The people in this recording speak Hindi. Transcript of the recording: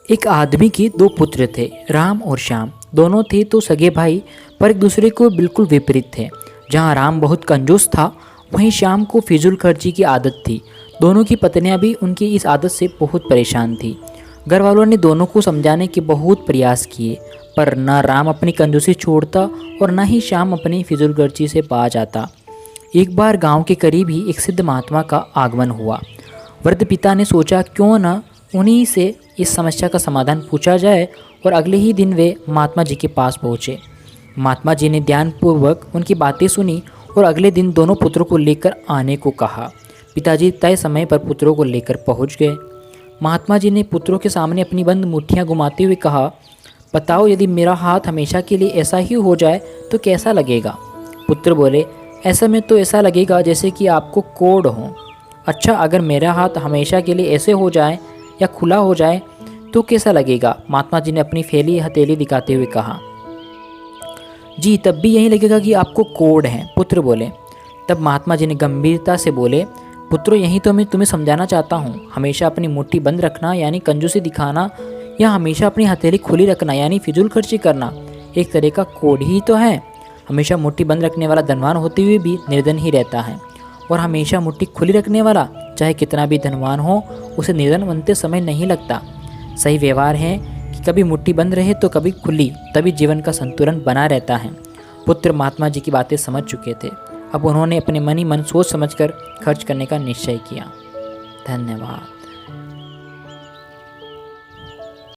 एक आदमी के दो पुत्र थे, राम और श्याम। दोनों थे तो सगे भाई, पर एक दूसरे को बिल्कुल विपरीत थे। जहाँ राम बहुत कंजूस था, वहीं श्याम को फिजूल खर्ची की आदत थी। दोनों की पत्नियां भी उनकी इस आदत से बहुत परेशान थी। घर वालों ने दोनों को समझाने के बहुत प्रयास किए, पर न राम अपनी कंजूसी छोड़ता और न ही श्याम अपनी फिजूल खर्ची से बाज आता। एक बार गांव के करीब ही एक सिद्ध महात्मा का आगमन हुआ। वृद्ध पिता ने सोचा क्यों न उन्हीं से इस समस्या का समाधान पूछा जाए, और अगले ही दिन वे महात्मा जी के पास पहुँचे। महात्मा जी ने ध्यानपूर्वक उनकी बातें सुनी और अगले दिन दोनों पुत्रों को लेकर आने को कहा। पिताजी तय समय पर पुत्रों को लेकर पहुंच गए। महात्मा जी ने पुत्रों के सामने अपनी बंद मुट्ठियां घुमाते हुए कहा, बताओ यदि मेरा हाथ हमेशा के लिए ऐसा ही हो जाए तो कैसा लगेगा। पुत्र बोले, ऐसा में तो ऐसा लगेगा जैसे कि आपको कोढ़ हो। अच्छा, अगर मेरा हाथ हमेशा के लिए ऐसे हो जाए या खुला हो जाए तो कैसा लगेगा। महात्मा जी ने अपनी फैली हथेली दिखाते हुए कहा, जी तब भी यही लगेगा कि आपको कोढ़ है। पुत्र बोले। तब महात्मा जी ने गंभीरता से बोले, पुत्रों यही तो मैं तुम्हें समझाना चाहता हूँ। हमेशा अपनी मुट्ठी बंद रखना यानी कंजूसी दिखाना, या हमेशा अपनी हथेली खुली रखना यानी फिजूल खर्ची करना, एक तरह का कोढ़ ही तो है। हमेशा मुट्ठी बंद रखने वाला धनवान होते हुए भी निर्धन ही रहता है, और हमेशा मुट्ठी खुली रखने वाला चाहे कितना भी धनवान हो, उसे निर्धन बनते समय नहीं लगता। सही व्यवहार है कि कभी मुट्ठी बंद रहे तो कभी खुली, तभी जीवन का संतुलन बना रहता है। पुत्र महात्मा जी की बातें समझ चुके थे। अब उन्होंने अपने मन ही मन सोच समझकर खर्च करने का निश्चय किया। धन्यवाद।